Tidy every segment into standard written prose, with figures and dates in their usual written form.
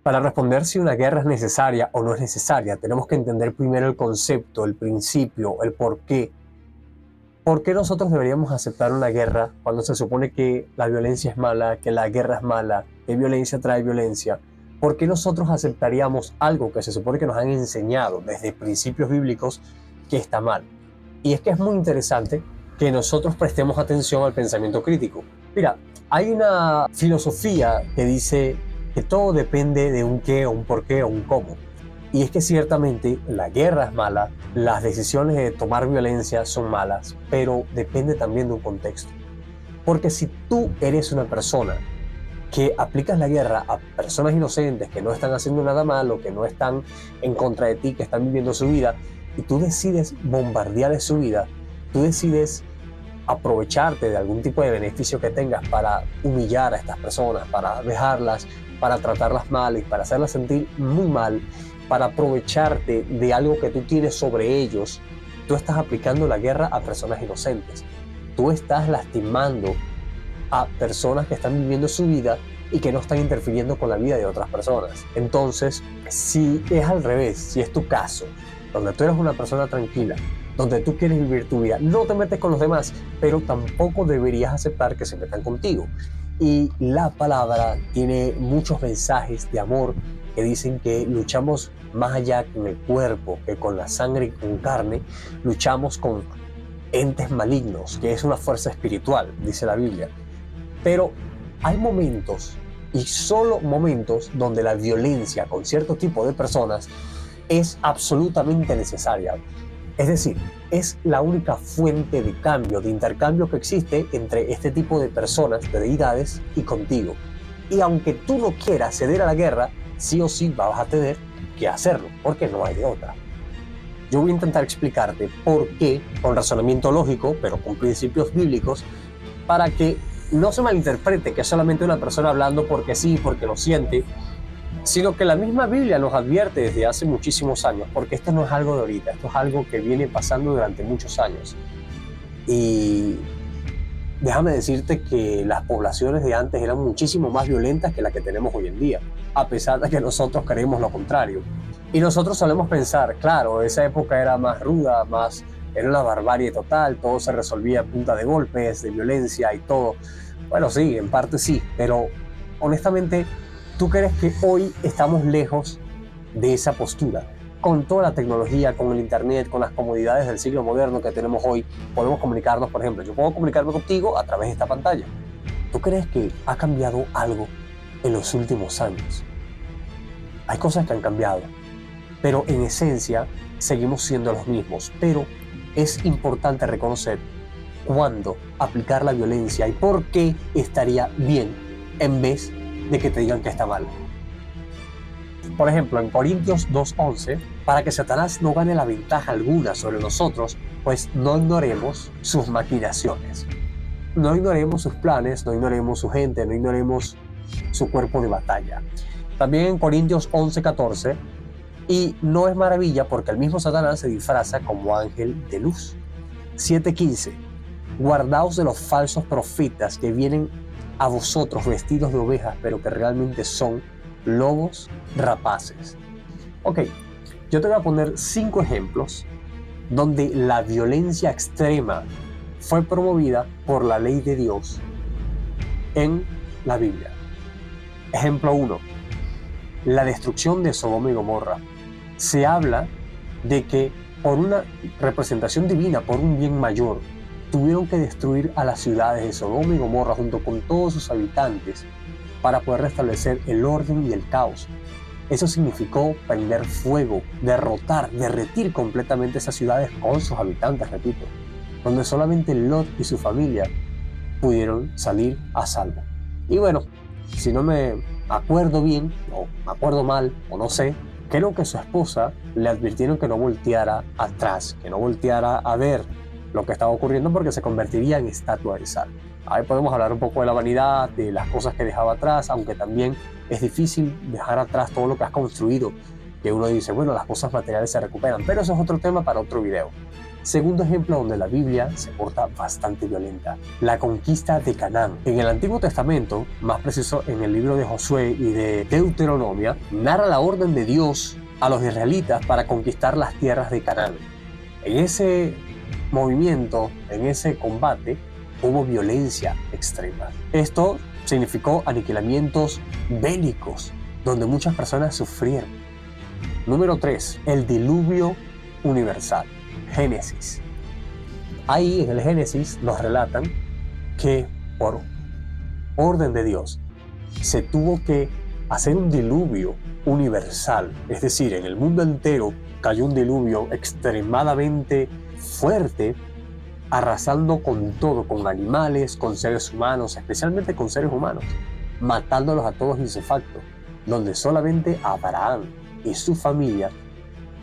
Para responder si una guerra es necesaria o no es necesaria, tenemos que entender primero el concepto, el principio, el por qué. ¿Por qué nosotros deberíamos aceptar una guerra cuando se supone que la violencia es mala, que la guerra es mala, que violencia trae violencia? ¿Por qué nosotros aceptaríamos algo que se supone que nos han enseñado desde principios bíblicos que está mal? Y es que es muy interesante que nosotros prestemos atención al pensamiento crítico. Mira, hay una filosofía que dice que todo depende de un qué, o un por qué, o un cómo. Y es que ciertamente la guerra es mala, las decisiones de tomar violencia son malas, pero depende también de un contexto. Porque si tú eres una persona que aplicas la guerra a personas inocentes que no están haciendo nada malo, que no están en contra de ti, que están viviendo su vida, y tú decides bombardear su vida, tú decides aprovecharte de algún tipo de beneficio que tengas para humillar a estas personas, para dejarlas, para tratarlas mal y para hacerlas sentir muy mal, para aprovecharte de algo que tú tienes sobre ellos, tú estás aplicando la guerra a personas inocentes. Tú estás lastimando a personas que están viviendo su vida y que no están interfiriendo con la vida de otras personas. Entonces, si es al revés, si es tu caso, donde tú eres una persona tranquila, donde tú quieres vivir tu vida, no te metes con los demás, pero tampoco deberías aceptar que se metan contigo. Y la palabra tiene muchos mensajes de amor que dicen que luchamos más allá con el cuerpo, que con la sangre y con carne, luchamos con entes malignos, que es una fuerza espiritual, dice la Biblia. Pero hay momentos, y solo momentos, donde la violencia con cierto tipo de personas es absolutamente necesaria. Es decir, es la única fuente de cambio, de intercambio que existe entre este tipo de personas, de deidades, y contigo. Y aunque tú no quieras ceder a la guerra, sí o sí vas a tener que hacerlo, porque no hay de otra. Yo voy a intentar explicarte por qué, con razonamiento lógico, pero con principios bíblicos, para que no se malinterprete que es solamente una persona hablando porque sí, porque lo siente, sino que la misma Biblia nos advierte desde hace muchísimos años, porque esto no es algo de ahorita, esto es algo que viene pasando durante muchos años. Y déjame decirte que las poblaciones de antes eran muchísimo más violentas que las que tenemos hoy en día, a pesar de que nosotros creemos lo contrario. Y nosotros solemos pensar, claro, esa época era más ruda, era una barbarie total, todo se resolvía a punta de golpes, de violencia y todo. Bueno, sí, en parte sí, pero honestamente, ¿tú crees que hoy estamos lejos de esa postura? Con toda la tecnología, con el internet, con las comodidades del siglo moderno que tenemos hoy, podemos comunicarnos, por ejemplo, yo puedo comunicarme contigo a través de esta pantalla. ¿Tú crees que ha cambiado algo en los últimos años? Hay cosas que han cambiado, pero en esencia seguimos siendo los mismos. Pero es importante reconocer cuándo aplicar la violencia y por qué estaría bien en vez de que te digan que está mal. Por ejemplo, en Corintios 2:11, para que Satanás no gane la ventaja alguna sobre nosotros, pues no ignoremos sus maquinaciones. No ignoremos sus planes, no ignoremos su gente, no ignoremos su cuerpo de batalla. También en Corintios 11:14, y no es maravilla porque el mismo Satanás se disfraza como ángel de luz. 7:15, guardaos de los falsos profetas que vienen a vosotros vestidos de ovejas, pero que realmente son lobos rapaces. Ok, yo te voy a poner 5 ejemplos donde la violencia extrema fue promovida por la ley de Dios en la Biblia. Ejemplo 1, la destrucción de Sodoma y Gomorra. Se habla de que por una representación divina, por un bien mayor, tuvieron que destruir a las ciudades de Sodoma y Gomorra junto con todos sus habitantes para poder restablecer el orden y el caos. Eso significó prender fuego, derrotar, derretir completamente esas ciudades con sus habitantes, repito, donde solamente Lot y su familia pudieron salir a salvo. Y bueno, si no me acuerdo bien, o me acuerdo mal, o no sé, creo que su esposa le advirtieron que no volteara atrás, que no volteara a ver lo que estaba ocurriendo porque se convertiría en estatua de sal. Ahí podemos hablar un poco de la vanidad, de las cosas que dejaba atrás, aunque también es difícil dejar atrás todo lo que has construido, que uno dice, bueno, las cosas materiales se recuperan, pero eso es otro tema para otro video. Segundo ejemplo donde la Biblia se porta bastante violenta, la conquista de Canaán. En el Antiguo Testamento, más preciso en el libro de Josué y de Deuteronomio, narra la orden de Dios a los israelitas para conquistar las tierras de Canaán. En ese movimiento, en ese combate, hubo violencia extrema. Esto significó aniquilamientos bélicos, donde muchas personas sufrieron. Número 3, el diluvio universal. Génesis. Ahí en el Génesis nos relatan que por orden de Dios se tuvo que hacer un diluvio universal, es decir, en el mundo entero cayó un diluvio extremadamente fuerte, arrasando con todo, con animales, con seres humanos, especialmente con seres humanos, matándolos a todos ipso-facto, donde solamente a Abraham y su familia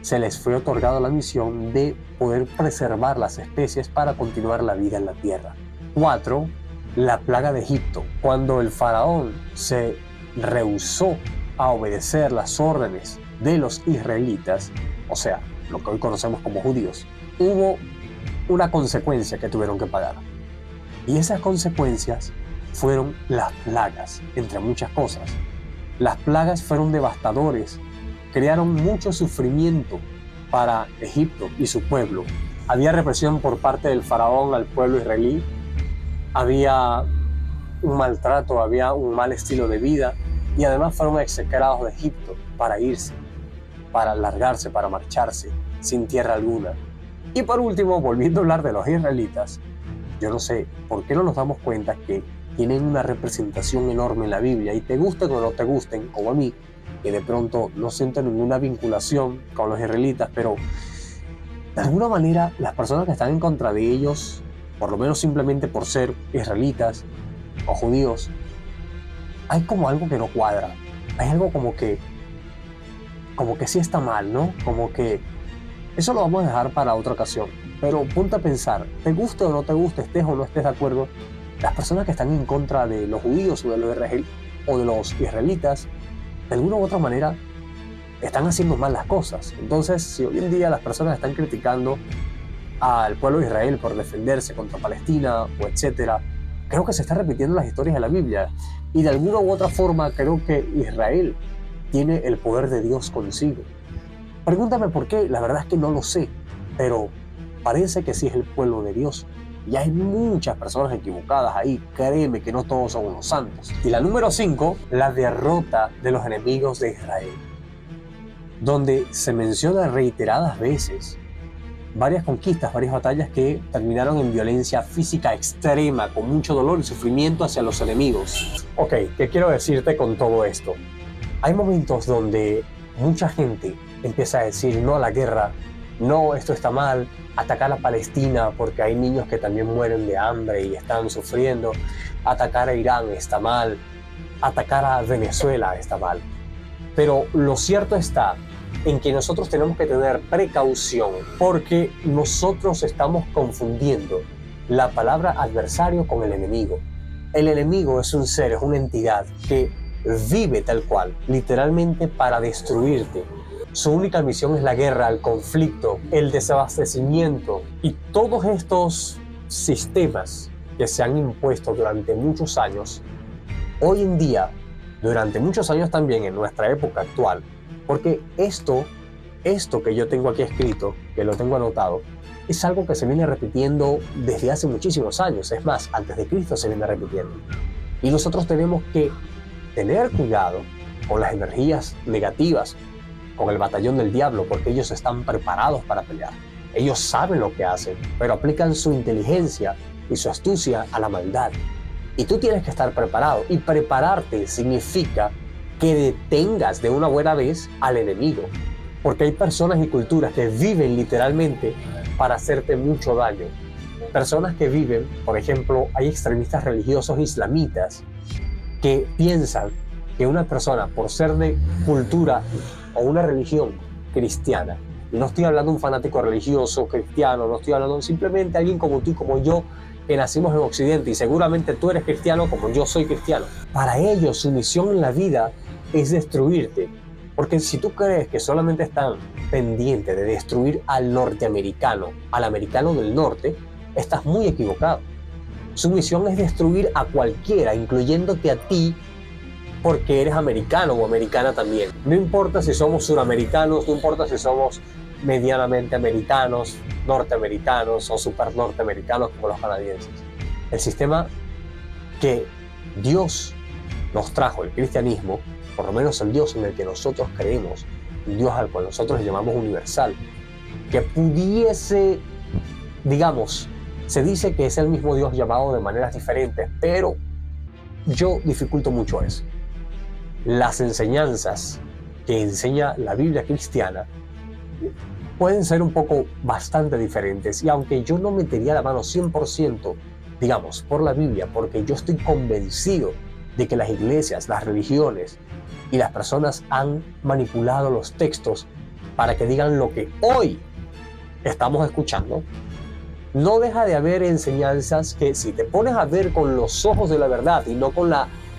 se les fue otorgado la misión de poder preservar las especies para continuar la vida en la tierra. 4. La plaga de Egipto. Cuando el faraón se rehusó a obedecer las órdenes de los israelitas, o sea, lo que hoy conocemos como judíos, hubo una consecuencia que tuvieron que pagar. Y esas consecuencias fueron las plagas, entre muchas cosas. Las plagas fueron devastadores, crearon mucho sufrimiento para Egipto y su pueblo. Había represión por parte del faraón al pueblo israelí, había un maltrato, había un mal estilo de vida y además fueron execrados de Egipto para irse, para largarse, para marcharse sin tierra alguna. Y por último, volviendo a hablar de los israelitas, yo no sé por qué no nos damos cuenta que tienen una representación enorme en la Biblia, y te gusten o no te gusten, como a mí, que de pronto no siento ninguna vinculación con los israelitas, pero de alguna manera las personas que están en contra de ellos, por lo menos simplemente por ser israelitas o judíos, hay como algo que no cuadra, hay algo como que sí está mal, ¿no? Como que eso lo vamos a dejar para otra ocasión, pero ponte a pensar, te guste o no te guste, estés o no estés de acuerdo, las personas que están en contra de los judíos o de los israelitas, de alguna u otra manera están haciendo mal las cosas. Entonces, si hoy en día las personas están criticando al pueblo de Israel por defenderse contra Palestina o etcétera, creo que se está repitiendo las historias de la Biblia, y de alguna u otra forma creo que Israel tiene el poder de Dios consigo. Pregúntame por qué, la verdad es que no lo sé, pero parece que sí es el pueblo de Dios. Y hay muchas personas equivocadas ahí, créeme que no todos son unos santos. Y la número 5, la derrota de los enemigos de Israel, donde se menciona reiteradas veces varias conquistas, varias batallas que terminaron en violencia física extrema, con mucho dolor y sufrimiento hacia los enemigos. Ok, ¿qué quiero decirte con todo esto? Hay momentos donde mucha gente empieza a decir no a la guerra, no, esto está mal, atacar a Palestina porque hay niños que también mueren de hambre y están sufriendo, atacar a Irán está mal, atacar a Venezuela está mal. Pero lo cierto está en que nosotros tenemos que tener precaución, porque nosotros estamos confundiendo la palabra adversario con el enemigo. El enemigo es un ser, es una entidad que vive tal cual, literalmente para destruirte. Su única misión es la guerra, el conflicto, el desabastecimiento, y todos estos sistemas que se han impuesto durante muchos años, hoy en día, durante muchos años también en nuestra época actual, porque esto que yo tengo aquí escrito, que lo tengo anotado, es algo que se viene repitiendo desde hace muchísimos años. Es más, antes de Cristo se viene repitiendo. Y nosotros tenemos que tener cuidado con las energías negativas, con el batallón del diablo, porque ellos están preparados para pelear. Ellos saben lo que hacen, pero aplican su inteligencia y su astucia a la maldad. Y tú tienes que estar preparado. Y prepararte significa que detengas de una buena vez al enemigo. Porque hay personas y culturas que viven literalmente para hacerte mucho daño. Personas que viven, por ejemplo, hay extremistas religiosos islamitas que piensan que una persona, por ser de cultura o una religión cristiana, y no estoy hablando de un fanático religioso cristiano, no estoy hablando simplemente de alguien como tú y como yo, que nacimos en Occidente, y seguramente tú eres cristiano como yo soy cristiano. Para ellos su misión en la vida es destruirte. Porque si tú crees que solamente están pendientes de destruir al norteamericano, al americano del norte, estás muy equivocado. Su misión es destruir a cualquiera, incluyéndote a ti, porque eres americano o americana también. No importa si somos suramericanos, no importa si somos medianamente americanos, norteamericanos o super norteamericanos como los canadienses. El sistema que Dios nos trajo, el cristianismo, por lo menos el Dios en el que nosotros creemos, el Dios al cual nosotros llamamos universal, que pudiese, digamos, se dice que es el mismo Dios llamado de maneras diferentes, pero yo dificulto mucho eso. Las enseñanzas que enseña la Biblia cristiana pueden ser un poco bastante diferentes, y aunque yo no metería la mano 100%, digamos, por la Biblia, porque yo estoy convencido de que las iglesias, las religiones y las personas han manipulado los textos para que digan lo que hoy estamos escuchando, no deja de haber enseñanzas que, si te pones a ver con los ojos de la verdad y no con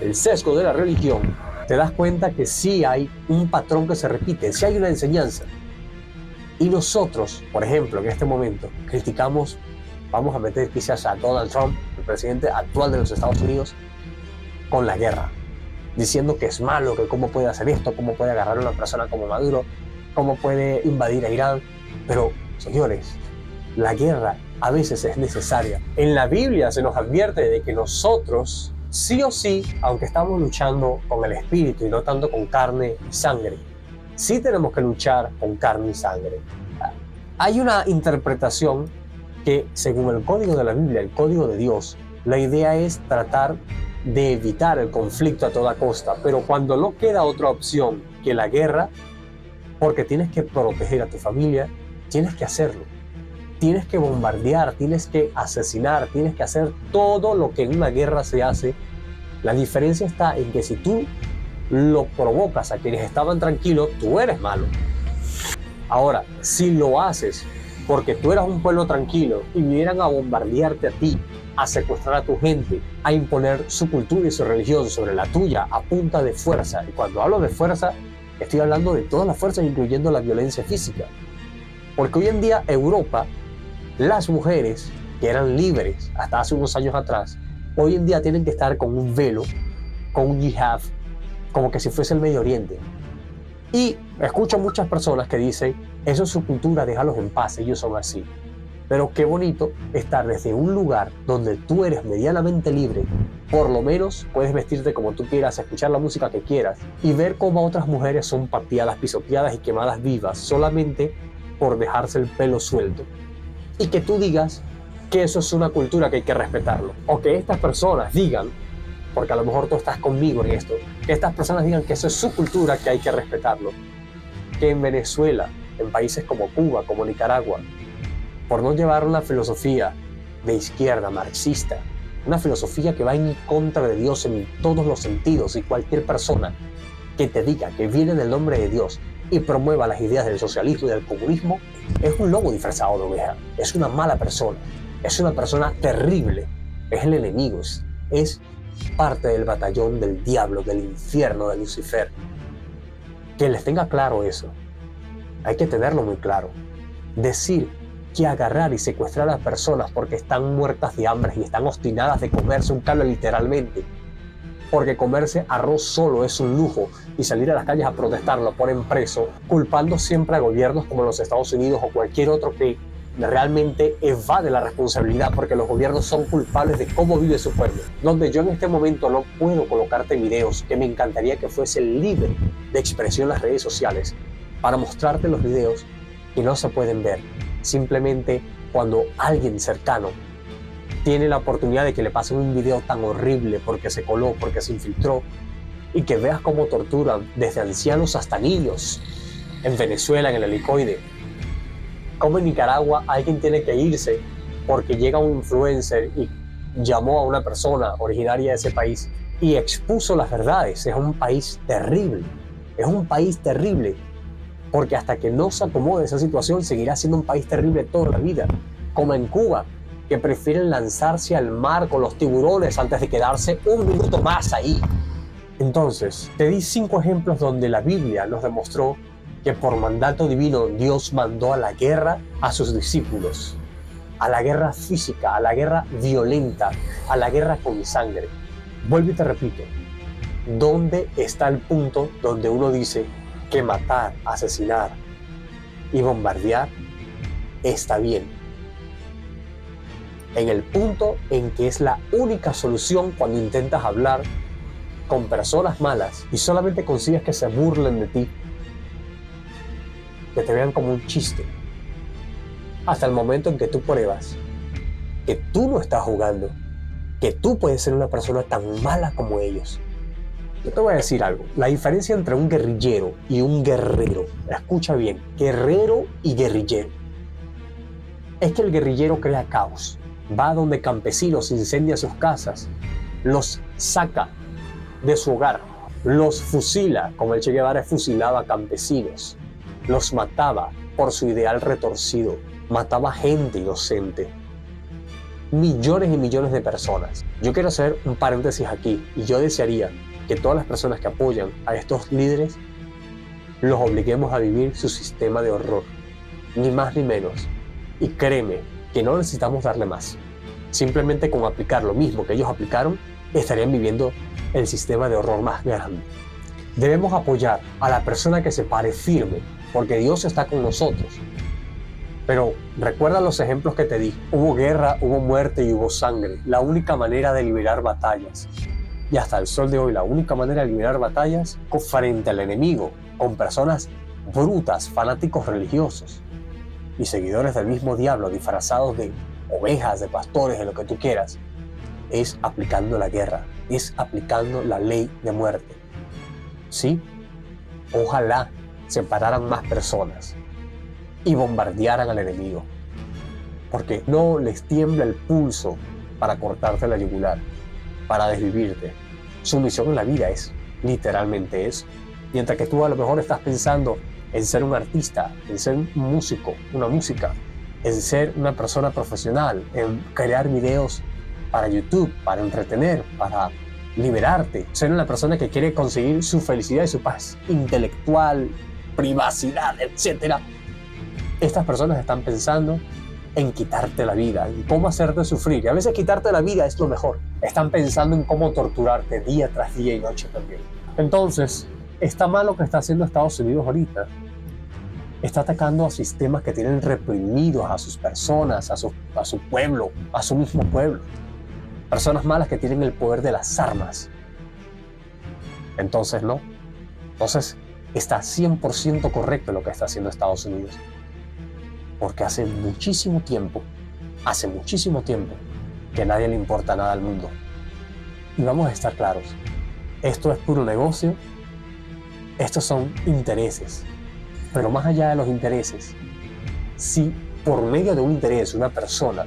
el sesgo de la religión, te das cuenta que sí hay un patrón que se repite, sí hay una enseñanza. Y nosotros, por ejemplo, en este momento, criticamos, vamos a meter quizás a Donald Trump, el presidente actual de los Estados Unidos, con la guerra, diciendo que es malo, que cómo puede hacer esto, cómo puede agarrar a una persona como Maduro, cómo puede invadir a Irán. Pero, señores, la guerra a veces es necesaria. En la Biblia se nos advierte de que nosotros, sí o sí, aunque estamos luchando con el espíritu y no tanto con carne y sangre, sí tenemos que luchar con carne y sangre. Hay una interpretación que, según el código de la Biblia, el código de Dios, la idea es tratar de evitar el conflicto a toda costa, pero cuando no queda otra opción que la guerra, porque tienes que proteger a tu familia, tienes que hacerlo. Tienes que bombardear, tienes que asesinar, tienes que hacer todo lo que en una guerra se hace. La diferencia está en que si tú lo provocas a quienes estaban tranquilos, tú eres malo. Ahora, si lo haces porque tú eras un pueblo tranquilo y vinieran a bombardearte a ti, a secuestrar a tu gente, a imponer su cultura y su religión sobre la tuya a punta de fuerza, y cuando hablo de fuerza, estoy hablando de todas las fuerzas, incluyendo la violencia física. Porque hoy en día Europa, las mujeres que eran libres hasta hace unos años atrás, hoy en día tienen que estar con un velo, con un hijab, como que si fuese el Medio Oriente. Y escucho muchas personas que dicen, eso es su cultura, déjalos en paz, ellos son así. Pero qué bonito estar desde un lugar donde tú eres medianamente libre, por lo menos puedes vestirte como tú quieras, escuchar la música que quieras, y ver cómo otras mujeres son pateadas, pisoteadas y quemadas vivas solamente por dejarse el pelo suelto. Y que tú digas que eso es una cultura que hay que respetarlo. O que estas personas digan, porque a lo mejor tú estás conmigo en esto, que estas personas digan que eso es su cultura, que hay que respetarlo. Que en Venezuela, en países como Cuba, como Nicaragua, por no llevar una filosofía de izquierda, marxista, una filosofía que va en contra de Dios en todos los sentidos, y cualquier persona que te diga que viene del nombre de Dios y promueva las ideas del socialismo y del comunismo, es un lobo disfrazado de oveja, es una mala persona, es una persona terrible, es el enemigo, es parte del batallón del diablo, del infierno, de Lucifer. Que les tenga claro eso, hay que tenerlo muy claro. Decir que agarrar y secuestrar a personas porque están muertas de hambre y están obstinadas de comerse un cable literalmente, porque comerse arroz solo es un lujo, y salir a las calles a protestar lo ponen preso, culpando siempre a gobiernos como los Estados Unidos o cualquier otro que realmente evade la responsabilidad, porque los gobiernos son culpables de cómo vive su pueblo. Donde yo en este momento no puedo colocarte videos, que me encantaría que fuese libre de expresión en las redes sociales, para mostrarte los videos que no se pueden ver. Simplemente cuando alguien cercano tiene la oportunidad de que le pasen un video tan horrible porque se coló, porque se infiltró, y que veas cómo torturan desde ancianos hasta niños en Venezuela, en el Helicoide. Como en Nicaragua alguien tiene que irse porque llega un influencer y llamó a una persona originaria de ese país y expuso las verdades. Es un país terrible, es un país terrible, porque hasta que no se acomode esa situación seguirá siendo un país terrible toda la vida. Como en Cuba, que prefieren lanzarse al mar con los tiburones antes de quedarse un minuto más ahí. Entonces, te di 5 ejemplos donde la Biblia nos demostró que por mandato divino Dios mandó a la guerra a sus discípulos, a la guerra física, a la guerra violenta, a la guerra con sangre. Vuelvo y te repito, ¿dónde está el punto donde uno dice que matar, asesinar y bombardear está bien? En el punto en que es la única solución cuando intentas hablar con personas malas y solamente consigues que se burlen de ti, que te vean como un chiste, hasta el momento en que tú pruebas que tú no estás jugando, que tú puedes ser una persona tan mala como ellos. Yo te voy a decir algo, la diferencia entre un guerrillero y un guerrero, escucha bien, guerrero y guerrillero, es que el guerrillero crea caos, va donde campesinos, incendia sus casas, los saca de su hogar, los fusila, como el Che Guevara fusilaba a campesinos, los mataba por su ideal retorcido, mataba gente inocente, millones y millones de personas. Yo quiero hacer un paréntesis aquí y yo desearía que todas las personas que apoyan a estos líderes los obliguemos a vivir su sistema de horror, ni más ni menos. Y créeme que no necesitamos darle más. Simplemente con aplicar lo mismo que ellos aplicaron, estarían viviendo el sistema de horror más grande. Debemos apoyar a la persona que se pare firme, porque Dios está con nosotros. Pero recuerda los ejemplos que te di. Hubo guerra, hubo muerte y hubo sangre. La única manera de liberar batallas, y hasta el sol de hoy, la única manera de liberar batallas frente al enemigo, con personas brutas, fanáticos religiosos y seguidores del mismo diablo, disfrazados de ovejas, de pastores, de lo que tú quieras, es aplicando la guerra, es aplicando la ley de muerte. ¿Sí? Ojalá separaran más personas y bombardearan al enemigo, porque no les tiembla el pulso para cortarte la yugular, para desvivirte. Su misión en la vida es literalmente eso. Mientras que tú a lo mejor estás pensando en ser un artista, en ser un músico, una música, en ser una persona profesional, en crear videos para YouTube, para entretener, para liberarte, ser una persona que quiere conseguir su felicidad y su paz intelectual, privacidad, etc. Estas personas están pensando en quitarte la vida, en cómo hacerte sufrir. Y a veces quitarte la vida es lo mejor. Están pensando en cómo torturarte día tras día y noche también. Entonces, está mal lo que está haciendo Estados Unidos ahorita. Está atacando a sistemas que tienen reprimidos a sus personas, a su pueblo, a su mismo pueblo. Personas malas que tienen el poder de las armas. Entonces, no. Entonces, está 100% correcto lo que está haciendo Estados Unidos. Porque hace muchísimo tiempo que a nadie le importa nada al mundo. Y vamos a estar claros, esto es puro negocio, estos son intereses. Pero más allá de los intereses, si por medio de un interés una persona,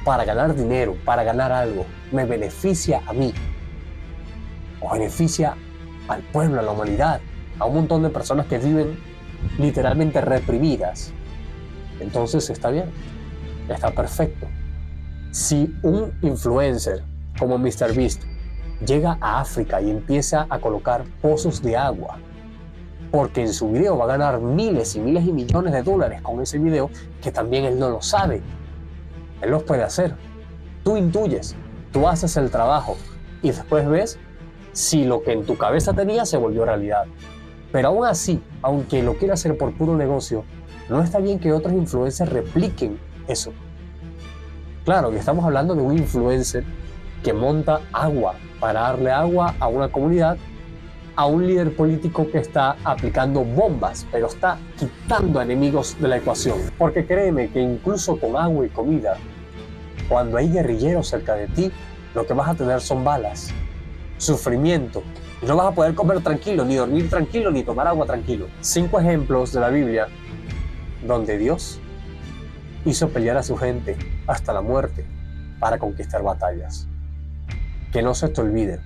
para ganar dinero, para ganar algo, me beneficia a mí, o beneficia al pueblo, a la humanidad, a un montón de personas que viven literalmente reprimidas, entonces está bien, está perfecto. Si un influencer como MrBeast llega a África y empieza a colocar pozos de agua, porque en su video va a ganar miles y miles y millones de dólares con ese video, que también él no lo sabe, él los puede hacer. Tú intuyes, tú haces el trabajo y después ves si lo que en tu cabeza tenía se volvió realidad. Pero aún así, aunque lo quiera hacer por puro negocio, no está bien que otros influencers repliquen eso. Claro, que estamos hablando de un influencer que monta agua para darle agua a una comunidad, a un líder político que está aplicando bombas, pero está quitando enemigos de la ecuación. Porque créeme que incluso con agua y comida, cuando hay guerrilleros cerca de ti, lo que vas a tener son balas, sufrimiento. No vas a poder comer tranquilo, ni dormir tranquilo, ni tomar agua tranquilo. 5 ejemplos de la Biblia donde Dios hizo pelear a su gente hasta la muerte para conquistar batallas. Que no se te olvide